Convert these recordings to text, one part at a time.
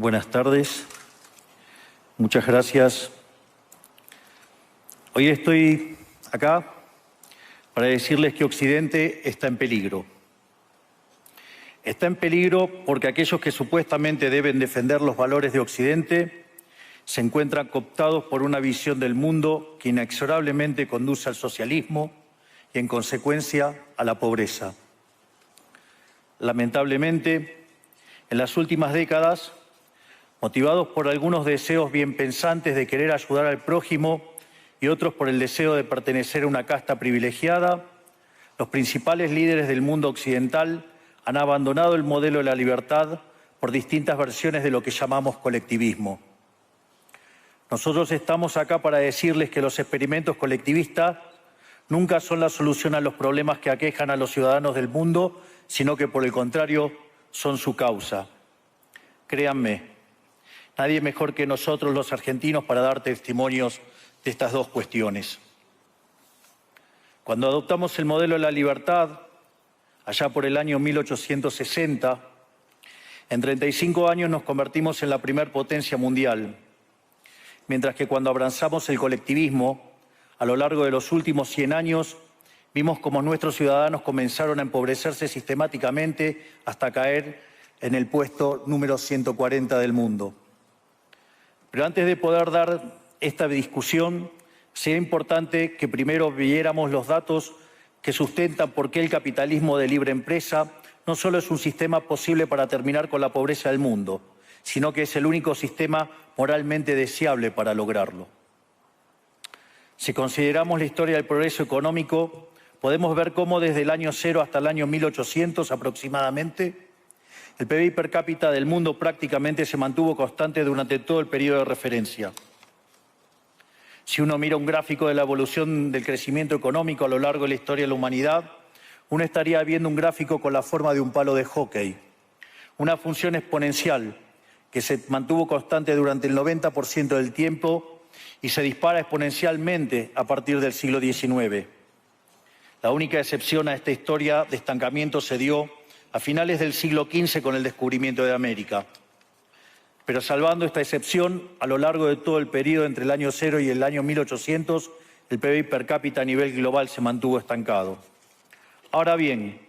Buenas tardes. Muchas gracias. Hoy estoy acá para decirles que Occidente está en peligro. Está en peligro porque aquellos que supuestamente deben defender los valores de Occidente se encuentran cooptados por una visión del mundo que inexorablemente conduce al socialismo y, en consecuencia, a la pobreza. Lamentablemente, en las últimas décadas, motivados por algunos deseos bien pensantes de querer ayudar al prójimo y otros por el deseo de pertenecer a una casta privilegiada, los principales líderes del mundo occidental han abandonado el modelo de la libertad por distintas versiones de lo que llamamos colectivismo. Nosotros estamos acá para decirles que los experimentos colectivistas nunca son la solución a los problemas que aquejan a los ciudadanos del mundo, sino que, por el contrario, son su causa. Créanme, nadie mejor que nosotros los argentinos para dar testimonios de estas dos cuestiones. Cuando adoptamos el modelo de la libertad, allá por el año 1860, en 35 años nos convertimos en la primer potencia mundial, mientras que cuando abrazamos el colectivismo, a lo largo de los últimos 100 años, vimos cómo nuestros ciudadanos comenzaron a empobrecerse sistemáticamente hasta caer en el puesto número 140 del mundo. Pero antes de poder dar esta discusión, sería importante que primero viéramos los datos que sustentan por qué el capitalismo de libre empresa no solo es un sistema posible para terminar con la pobreza del mundo, sino que es el único sistema moralmente deseable para lograrlo. Si consideramos la historia del progreso económico, podemos ver cómo desde el año 0 hasta el año 1800 aproximadamente, el PBI per cápita del mundo prácticamente se mantuvo constante durante todo el periodo de referencia. Si uno mira un gráfico de la evolución del crecimiento económico a lo largo de la historia de la humanidad, uno estaría viendo un gráfico con la forma de un palo de hockey, una función exponencial que se mantuvo constante durante el 90% del tiempo y se dispara exponencialmente a partir del siglo XIX. La única excepción a esta historia de estancamiento se dio a finales del siglo XV con el descubrimiento de América. Pero salvando esta excepción, a lo largo de todo el periodo entre el año 0 y el año 1800, el PBI per cápita a nivel global se mantuvo estancado. Ahora bien,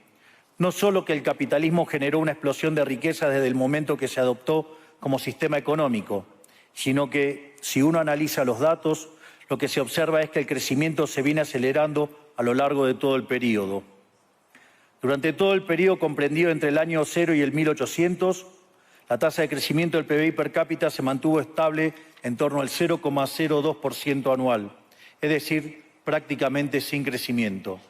no solo que el capitalismo generó una explosión de riqueza desde el momento que se adoptó como sistema económico, sino que, si uno analiza los datos, lo que se observa es que el crecimiento se viene acelerando a lo largo de todo el periodo. Durante todo el periodo comprendido entre el año 0 y el 1800, la tasa de crecimiento del PBI per cápita se mantuvo estable en torno al 0,02% anual, es decir, prácticamente sin crecimiento.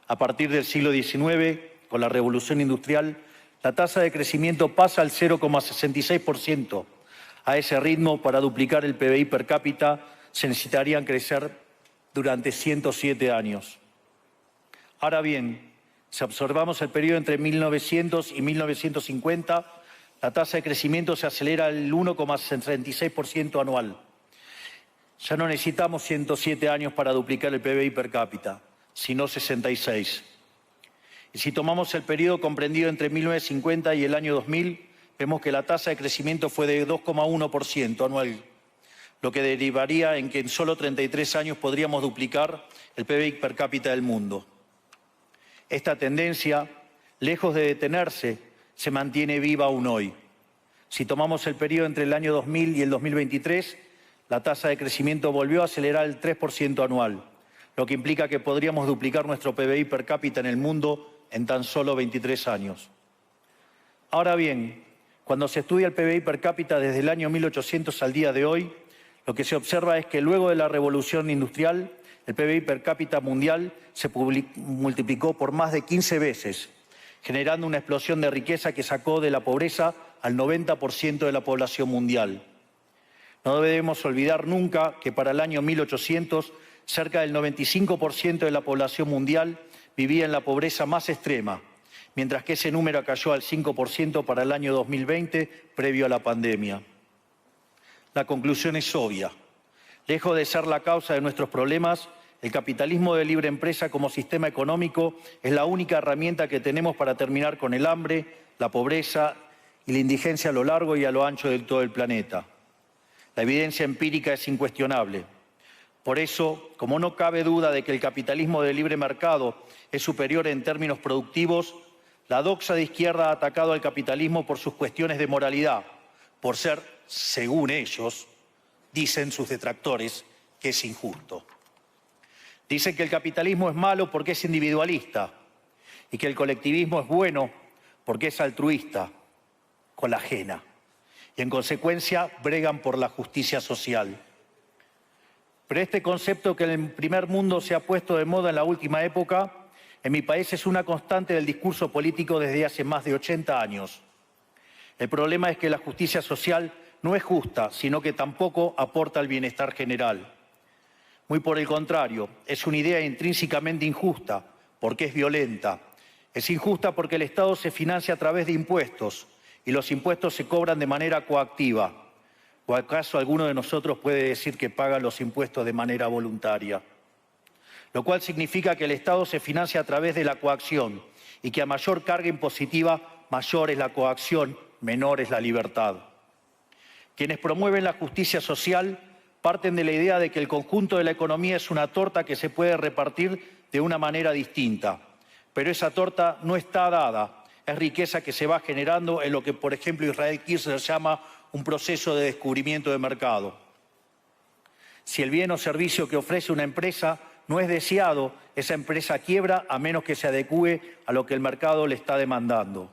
A partir del siglo XIX, con la Revolución Industrial, la tasa de crecimiento pasa al 0,66%. A ese ritmo, para duplicar el PBI per cápita, se necesitarían crecer durante 107 años. Ahora bien, si observamos el periodo entre 1900 y 1950, la tasa de crecimiento se acelera al 1,66% anual. Ya no necesitamos 107 años para duplicar el PBI per cápita, sino 66. Y si tomamos el periodo comprendido entre 1950 y el año 2000, vemos que la tasa de crecimiento fue de 2,1% anual, lo que derivaría en que en solo 33 años podríamos duplicar el PBI per cápita del mundo. Esta tendencia, lejos de detenerse, se mantiene viva aún hoy. Si tomamos el periodo entre el año 2000 y el 2023, la tasa de crecimiento volvió a acelerar el 3% anual, lo que implica que podríamos duplicar nuestro PBI per cápita en el mundo en tan solo 23 años. Ahora bien, cuando se estudia el PBI per cápita desde el año 1800 al día de hoy, lo que se observa es que luego de la Revolución Industrial, el PBI per cápita mundial se multiplicó por más de 15 veces, generando una explosión de riqueza que sacó de la pobreza al 90% de la población mundial. No debemos olvidar nunca que para el año 1800, cerca del 95% de la población mundial vivía en la pobreza más extrema, mientras que ese número cayó al 5% para el año 2020, previo a la pandemia. La conclusión es obvia. Lejos de ser la causa de nuestros problemas, el capitalismo de libre empresa como sistema económico es la única herramienta que tenemos para terminar con el hambre, la pobreza y la indigencia a lo largo y a lo ancho de todo el planeta. La evidencia empírica es incuestionable. Por eso, como no cabe duda de que el capitalismo de libre mercado es superior en términos productivos, la doxa de izquierda ha atacado al capitalismo por sus cuestiones de moralidad, por ser, según ellos, dicen sus detractores, que es injusto. Dicen que el capitalismo es malo porque es individualista y que el colectivismo es bueno porque es altruista, con la ajena. Y en consecuencia bregan por la justicia social. Pero este concepto que en el primer mundo se ha puesto de moda en la última época, en mi país es una constante del discurso político desde hace más de 80 años. El problema es que la justicia social no es justa, sino que tampoco aporta al bienestar general. Muy por el contrario, es una idea intrínsecamente injusta, porque es violenta. Es injusta porque el Estado se financia a través de impuestos y los impuestos se cobran de manera coactiva. ¿O acaso alguno de nosotros puede decir que paga los impuestos de manera voluntaria? Lo cual significa que el Estado se financia a través de la coacción y que a mayor carga impositiva, mayor es la coacción, menor es la libertad. Quienes promueven la justicia social parten de la idea de que el conjunto de la economía es una torta que se puede repartir de una manera distinta. Pero esa torta no está dada, es riqueza que se va generando en lo que, por ejemplo, Israel Kirzler llama un proceso de descubrimiento de mercado. Si el bien o servicio que ofrece una empresa no es deseado, esa empresa quiebra a menos que se adecúe a lo que el mercado le está demandando.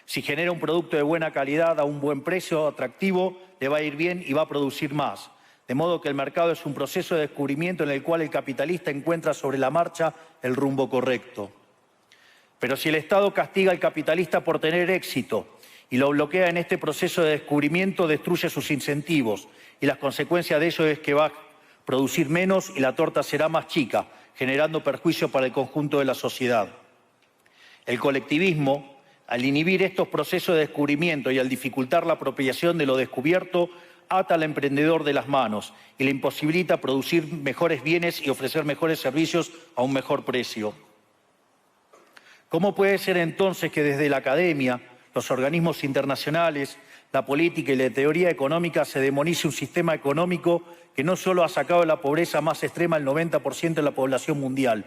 Si genera un producto de buena calidad a un buen precio atractivo, le va a ir bien y va a producir más. De modo que el mercado es un proceso de descubrimiento en el cual el capitalista encuentra sobre la marcha el rumbo correcto. Pero si el Estado castiga al capitalista por tener éxito y lo bloquea en este proceso de descubrimiento, destruye sus incentivos y las consecuencias de ello es que va a producir menos y la torta será más chica, generando perjuicio para el conjunto de la sociedad. El colectivismo, al inhibir estos procesos de descubrimiento y al dificultar la apropiación de lo descubierto, ata al emprendedor de las manos y le imposibilita producir mejores bienes y ofrecer mejores servicios a un mejor precio. ¿Cómo puede ser entonces que desde la academia, los organismos internacionales, la política y la teoría económica se demonice un sistema económico que no solo ha sacado de la pobreza más extrema al 90% de la población mundial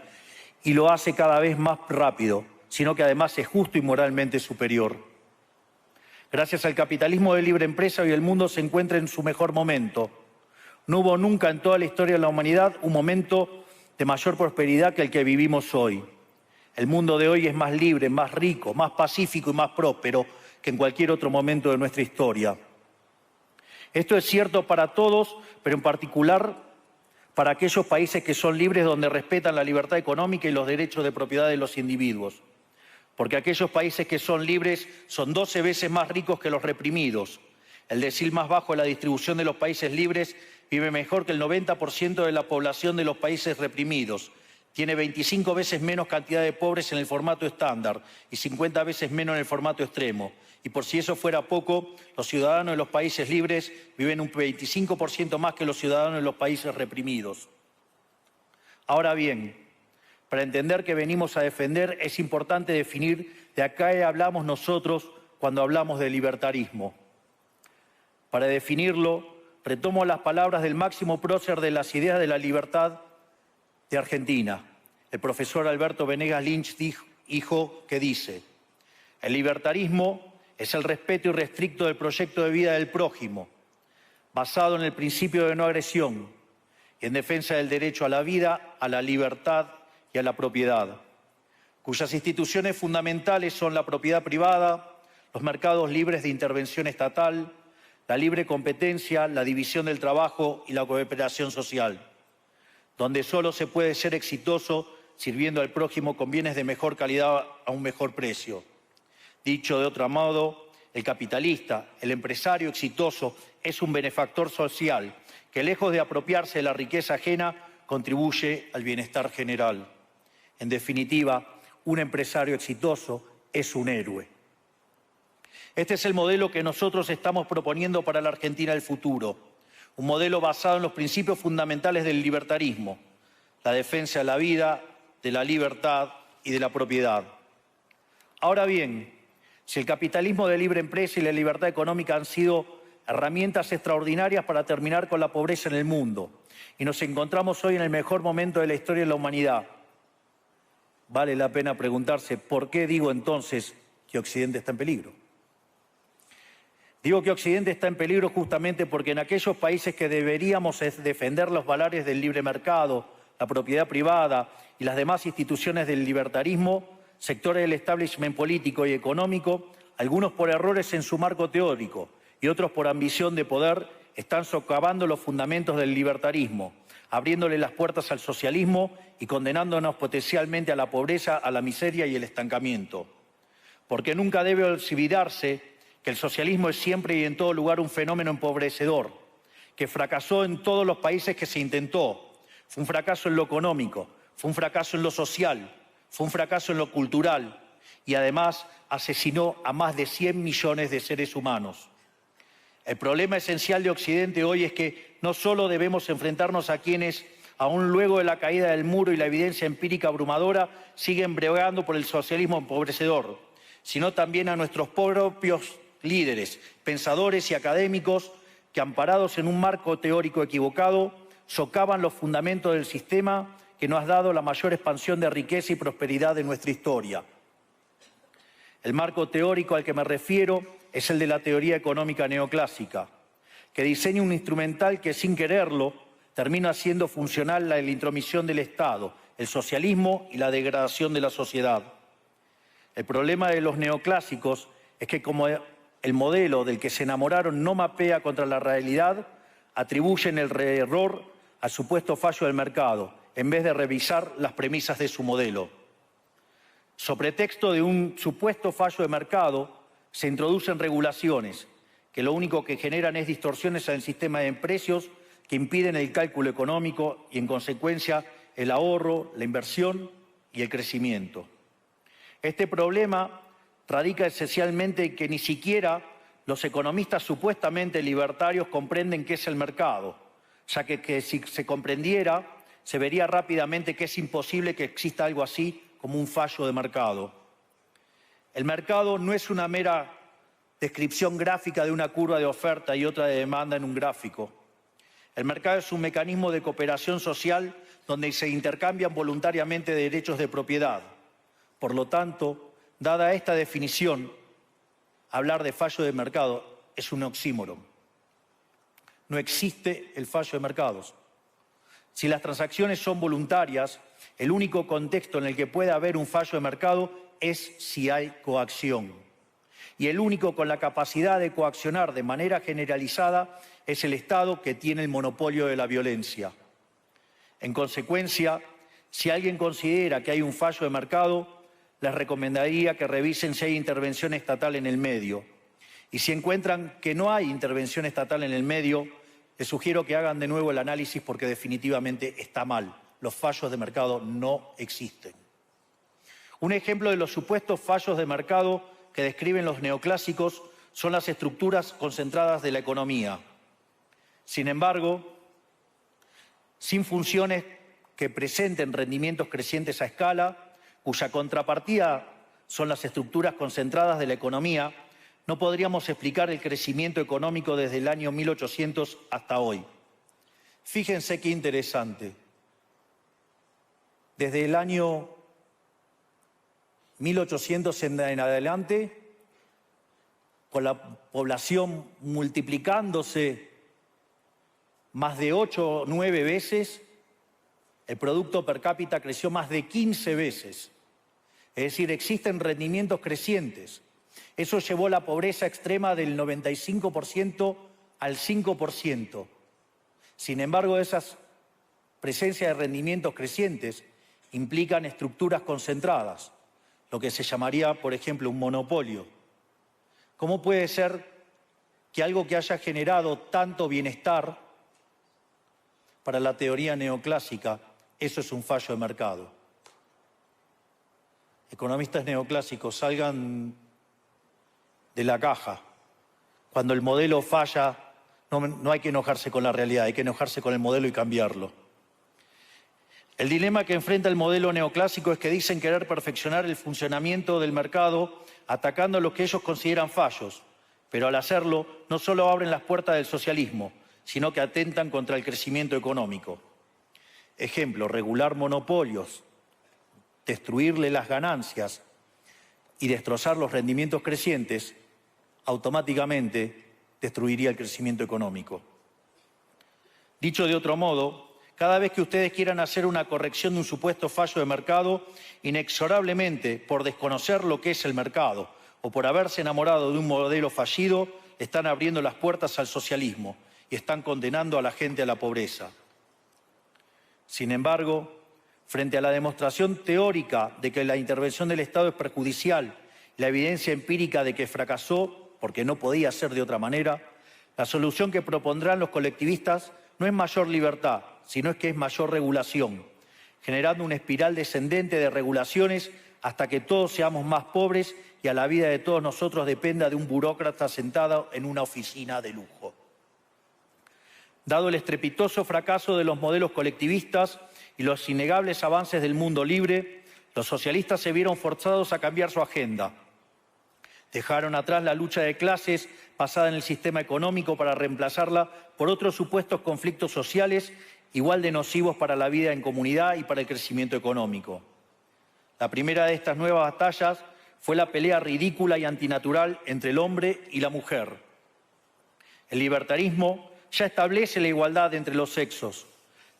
y lo hace cada vez más rápido, sino que además es justo y moralmente superior? Gracias al capitalismo de libre empresa, hoy el mundo se encuentra en su mejor momento. No hubo nunca en toda la historia de la humanidad un momento de mayor prosperidad que el que vivimos hoy. El mundo de hoy es más libre, más rico, más pacífico y más próspero que en cualquier otro momento de nuestra historia. Esto es cierto para todos, pero en particular para aquellos países que son libres, donde respetan la libertad económica y los derechos de propiedad de los individuos. Porque aquellos países que son libres son 12 veces más ricos que los reprimidos. El decil más bajo de la distribución de los países libres vive mejor que el 90% de la población de los países reprimidos. Tiene 25 veces menos cantidad de pobres en el formato estándar y 50 veces menos en el formato extremo. Y por si eso fuera poco, los ciudadanos de los países libres viven un 25% más que los ciudadanos de los países reprimidos. Ahora bien, para entender qué venimos a defender es importante definir de a qué hablamos nosotros cuando hablamos de libertarismo. Para definirlo, retomo las palabras del máximo prócer de las ideas de la libertad de Argentina, el profesor Alberto Venegas Lynch, dijo que dice: el libertarismo es el respeto irrestricto del proyecto de vida del prójimo, basado en el principio de no agresión y en defensa del derecho a la vida, a la libertad y a la propiedad, cuyas instituciones fundamentales son la propiedad privada, los mercados libres de intervención estatal, la libre competencia, la división del trabajo y la cooperación social, donde solo se puede ser exitoso sirviendo al prójimo con bienes de mejor calidad a un mejor precio. Dicho de otro modo, el capitalista, el empresario exitoso, es un benefactor social que, lejos de apropiarse de la riqueza ajena, contribuye al bienestar general. En definitiva, un empresario exitoso es un héroe. Este es el modelo que nosotros estamos proponiendo para la Argentina del futuro. Un modelo basado en los principios fundamentales del libertarismo: la defensa de la vida, de la libertad y de la propiedad. Ahora bien, Si el capitalismo de libre empresa y la libertad económica han sido herramientas extraordinarias para terminar con la pobreza en el mundo, y nos encontramos hoy en el mejor momento de la historia de la humanidad, vale la pena preguntarse ¿por qué digo entonces que Occidente está en peligro? Digo que Occidente está en peligro justamente porque en aquellos países que deberíamos defender los valores del libre mercado, la propiedad privada y las demás instituciones del libertarismo, sectores del establishment político y económico, algunos por errores en su marco teórico y otros por ambición de poder, están socavando los fundamentos del libertarismo, abriéndole las puertas al socialismo y condenándonos potencialmente a la pobreza, a la miseria y el estancamiento. Porque nunca debe olvidarse que el socialismo es siempre y en todo lugar un fenómeno empobrecedor, que fracasó en todos los países que se intentó. Fue un fracaso en lo económico, fue un fracaso en lo social, fue un fracaso en lo cultural y además asesinó a más de 100 millones de seres humanos. El problema esencial de Occidente hoy es que no solo debemos enfrentarnos a quienes, aún luego de la caída del muro y la evidencia empírica abrumadora, siguen bregando por el socialismo empobrecedor, sino también a nuestros propios líderes, pensadores y académicos que, amparados en un marco teórico equivocado, socavan los fundamentos del sistema que nos ha dado la mayor expansión de riqueza y prosperidad de nuestra historia. El marco teórico al que me refiero es el de la teoría económica neoclásica, que diseña un instrumental que, sin quererlo, termina haciendo funcional la intromisión del Estado, el socialismo y la degradación de la sociedad. El problema de los neoclásicos es que, como el modelo del que se enamoraron no mapea contra la realidad, atribuyen el error al supuesto fallo del mercado, en vez de revisar las premisas de su modelo. Sobre pretexto de un supuesto fallo de mercado, se introducen regulaciones que lo único que generan es distorsiones en el sistema de precios que impiden el cálculo económico y, en consecuencia, el ahorro, la inversión y el crecimiento. Este problema radica esencialmente en que ni siquiera los economistas supuestamente libertarios comprenden qué es el mercado, ya que si se comprendiera, se vería rápidamente que es imposible que exista algo así como un fallo de mercado. El mercado no es una mera descripción gráfica de una curva de oferta y otra de demanda en un gráfico. El mercado es un mecanismo de cooperación social donde se intercambian voluntariamente derechos de propiedad. Por lo tanto, dada esta definición, hablar de fallo de mercado es un oxímoron. No existe el fallo de mercados. Si las transacciones son voluntarias, el único contexto en el que puede haber un fallo de mercado es si hay coacción. Y el único con la capacidad de coaccionar de manera generalizada es el Estado, que tiene el monopolio de la violencia. En consecuencia, si alguien considera que hay un fallo de mercado, les recomendaría que revisen si hay intervención estatal en el medio. Y si encuentran que no hay intervención estatal en el medio, les sugiero que hagan de nuevo el análisis porque definitivamente está mal. Los fallos de mercado no existen. Un ejemplo de los supuestos fallos de mercado que describen los neoclásicos son las estructuras concentradas de la economía. Sin embargo, sin funciones que presenten rendimientos crecientes a escala, cuya contrapartida son las estructuras concentradas de la economía, no podríamos explicar el crecimiento económico desde el año 1800 hasta hoy. Fíjense qué interesante. Desde el año 1800 en adelante, con la población multiplicándose más de 8 o 9 veces, el producto per cápita creció más de 15 veces. Es decir, existen rendimientos crecientes. Eso llevó la pobreza extrema del 95% al 5%. Sin embargo, esas presencias de rendimientos crecientes implican estructuras concentradas, lo que se llamaría, por ejemplo, un monopolio. ¿Cómo puede ser que algo que haya generado tanto bienestar para la teoría neoclásica, eso es un fallo de mercado? Economistas neoclásicos, salgan de la caja. Cuando el modelo falla, no hay que enojarse con la realidad, hay que enojarse con el modelo y cambiarlo. El dilema que enfrenta el modelo neoclásico es que dicen querer perfeccionar el funcionamiento del mercado atacando lo que ellos consideran fallos, pero al hacerlo no solo abren las puertas del socialismo, sino que atentan contra el crecimiento económico. Ejemplo, regular monopolios, destruirle las ganancias y destrozar los rendimientos crecientes, automáticamente destruiría el crecimiento económico. Dicho de otro modo, cada vez que ustedes quieran hacer una corrección de un supuesto fallo de mercado, inexorablemente, por desconocer lo que es el mercado o por haberse enamorado de un modelo fallido, están abriendo las puertas al socialismo y están condenando a la gente a la pobreza. Sin embargo, frente a la demostración teórica de que la intervención del Estado es perjudicial, la evidencia empírica de que fracasó porque no podía ser de otra manera, la solución que propondrán los colectivistas no es mayor libertad, sino es que es mayor regulación, generando una espiral descendente de regulaciones hasta que todos seamos más pobres y a la vida de todos nosotros dependa de un burócrata sentado en una oficina de lujo. Dado el estrepitoso fracaso de los modelos colectivistas y los innegables avances del mundo libre, los socialistas se vieron forzados a cambiar su agenda. Dejaron atrás la lucha de clases basada en el sistema económico para reemplazarla por otros supuestos conflictos sociales igual de nocivos para la vida en comunidad y para el crecimiento económico. La primera de estas nuevas batallas fue la pelea ridícula y antinatural entre el hombre y la mujer. El libertarismo ya establece la igualdad entre los sexos.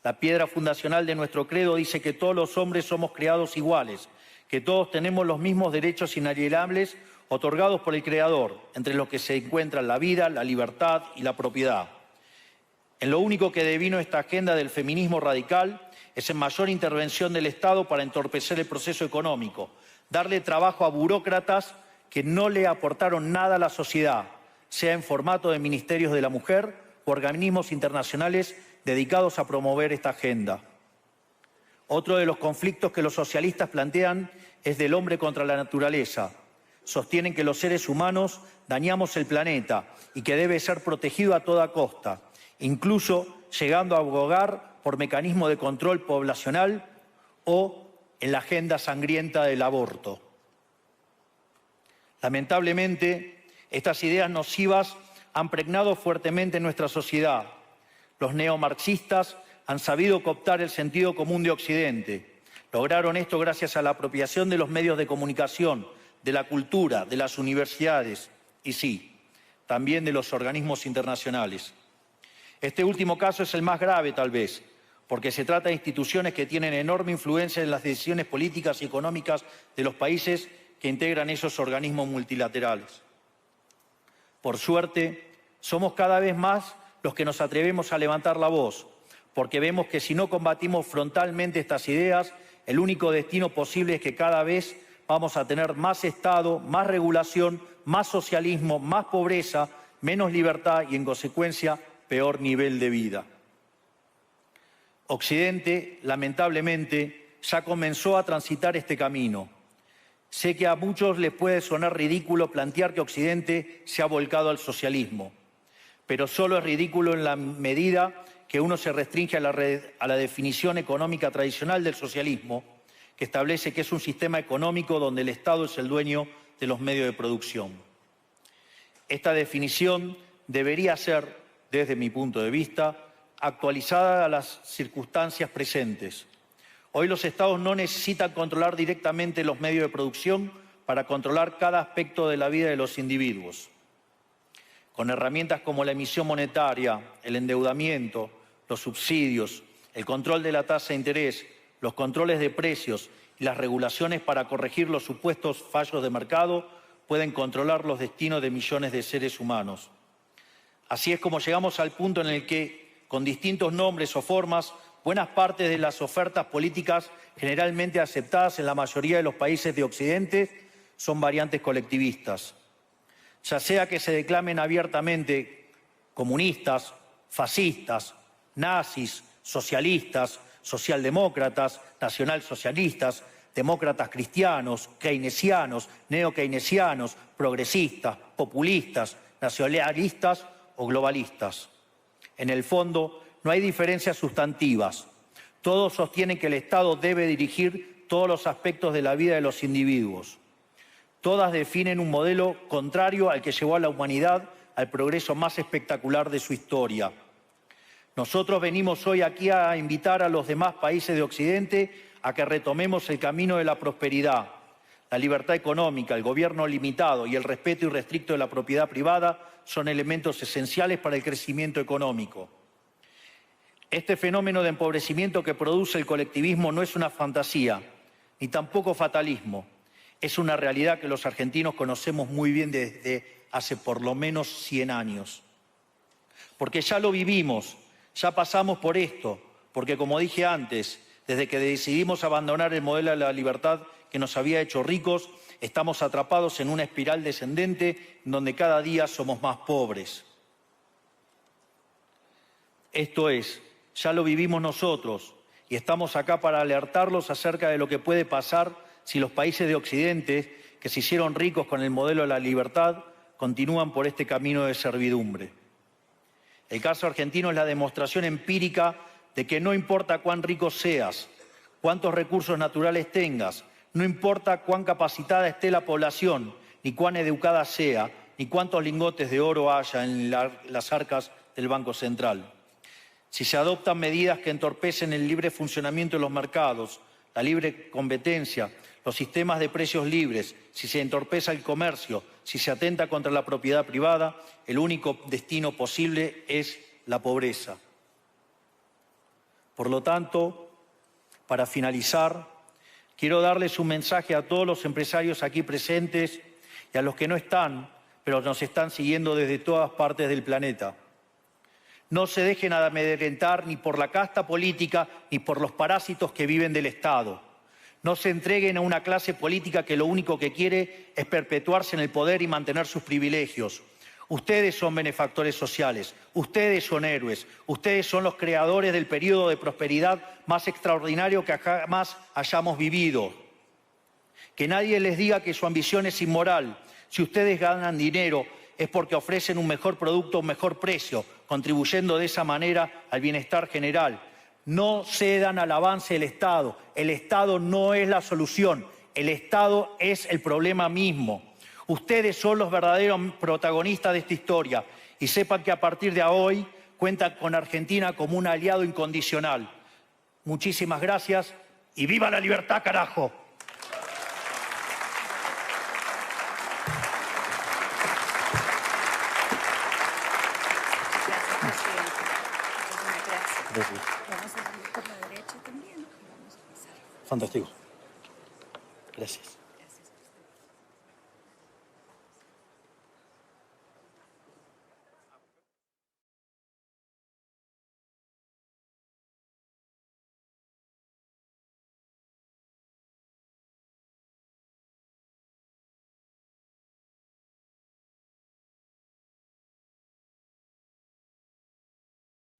La piedra fundacional de nuestro credo dice que todos los hombres somos creados iguales, que todos tenemos los mismos derechos inalienables otorgados por el Creador, entre los que se encuentran la vida, la libertad y la propiedad. En lo único que devino esta agenda del feminismo radical es en mayor intervención del Estado para entorpecer el proceso económico, darle trabajo a burócratas que no le aportaron nada a la sociedad, sea en formato de ministerios de la mujer o organismos internacionales dedicados a promover esta agenda. Otro de los conflictos que los socialistas plantean es del hombre contra la naturaleza. Sostienen que los seres humanos dañamos el planeta y que debe ser protegido a toda costa, incluso llegando a abogar por mecanismos de control poblacional o en la agenda sangrienta del aborto. Lamentablemente, estas ideas nocivas han pregnado fuertemente en nuestra sociedad. Los neomarxistas han sabido cooptar el sentido común de Occidente. Lograron esto gracias a la apropiación de los medios de comunicación, de la cultura, de las universidades y sí, también de los organismos internacionales. Este último caso es el más grave, tal vez, porque se trata de instituciones que tienen enorme influencia en las decisiones políticas y económicas de los países que integran esos organismos multilaterales. Por suerte, somos cada vez más los que nos atrevemos a levantar la voz, porque vemos que si no combatimos frontalmente estas ideas, el único destino posible es que cada vez vamos a tener más Estado, más regulación, más socialismo, más pobreza, menos libertad y, en consecuencia, peor nivel de vida. Occidente, lamentablemente, ya comenzó a transitar este camino. Sé que a muchos les puede sonar ridículo plantear que Occidente se ha volcado al socialismo, pero solo es ridículo en la medida que uno se restringe a la definición económica tradicional del socialismo, que establece que es un sistema económico donde el Estado es el dueño de los medios de producción. Esta definición debería ser, desde mi punto de vista, actualizada a las circunstancias presentes. Hoy los Estados no necesitan controlar directamente los medios de producción para controlar cada aspecto de la vida de los individuos. Con herramientas como la emisión monetaria, el endeudamiento, los subsidios, el control de la tasa de interés, los controles de precios y las regulaciones para corregir los supuestos fallos de mercado pueden controlar los destinos de millones de seres humanos. Así es como llegamos al punto en el que, con distintos nombres o formas, buenas partes de las ofertas políticas generalmente aceptadas en la mayoría de los países de Occidente son variantes colectivistas. Ya sea que se declamen abiertamente comunistas, fascistas, nazis, socialistas, socialdemócratas, nacionalsocialistas, demócratas cristianos, keynesianos, neokeynesianos, progresistas, populistas, nacionalistas o globalistas. En el fondo, no hay diferencias sustantivas. Todos sostienen que el Estado debe dirigir todos los aspectos de la vida de los individuos. Todas definen un modelo contrario al que llevó a la humanidad al progreso más espectacular de su historia. Nosotros venimos hoy aquí a invitar a los demás países de Occidente a que retomemos el camino de la prosperidad. La libertad económica, el gobierno limitado y el respeto irrestricto de la propiedad privada son elementos esenciales para el crecimiento económico. Este fenómeno de empobrecimiento que produce el colectivismo no es una fantasía, ni tampoco fatalismo. Es una realidad que los argentinos conocemos muy bien desde hace por lo menos 100 años. Porque ya lo vivimos, ya pasamos por esto, porque como dije antes, desde que decidimos abandonar el modelo de la libertad que nos había hecho ricos, estamos atrapados en una espiral descendente en donde cada día somos más pobres. Esto es, ya lo vivimos nosotros y estamos acá para alertarlos acerca de lo que puede pasar si los países de Occidente, que se hicieron ricos con el modelo de la libertad, continúan por este camino de servidumbre. El caso argentino es la demostración empírica de que no importa cuán rico seas, cuántos recursos naturales tengas, no importa cuán capacitada esté la población, ni cuán educada sea, ni cuántos lingotes de oro haya en las arcas del Banco Central. Si se adoptan medidas que entorpecen el libre funcionamiento de los mercados, la libre competencia, los sistemas de precios libres, si se entorpece el comercio, si se atenta contra la propiedad privada, el único destino posible es la pobreza. Por lo tanto, para finalizar, quiero darles un mensaje a todos los empresarios aquí presentes y a los que no están, pero nos están siguiendo desde todas partes del planeta. No se dejen amedrentar ni por la casta política ni por los parásitos que viven del Estado. No se entreguen a una clase política que lo único que quiere es perpetuarse en el poder y mantener sus privilegios. Ustedes son benefactores sociales, ustedes son héroes, ustedes son los creadores del periodo de prosperidad más extraordinario que jamás hayamos vivido. Que nadie les diga que su ambición es inmoral. Si ustedes ganan dinero es porque ofrecen un mejor producto a un mejor precio, contribuyendo de esa manera al bienestar general. No cedan al avance del Estado. El Estado no es la solución. El Estado es el problema mismo. Ustedes son los verdaderos protagonistas de esta historia y sepan que a partir de hoy cuentan con Argentina como un aliado incondicional. Muchísimas gracias y ¡viva la libertad, carajo! Gracias. Vamos a ir por la derecha también. Vamos a pasar. Fantástico. Gracias.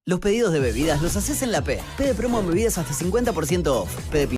Los pedidos de bebidas los haces en la P. P de promo en bebidas hasta 50% off. P de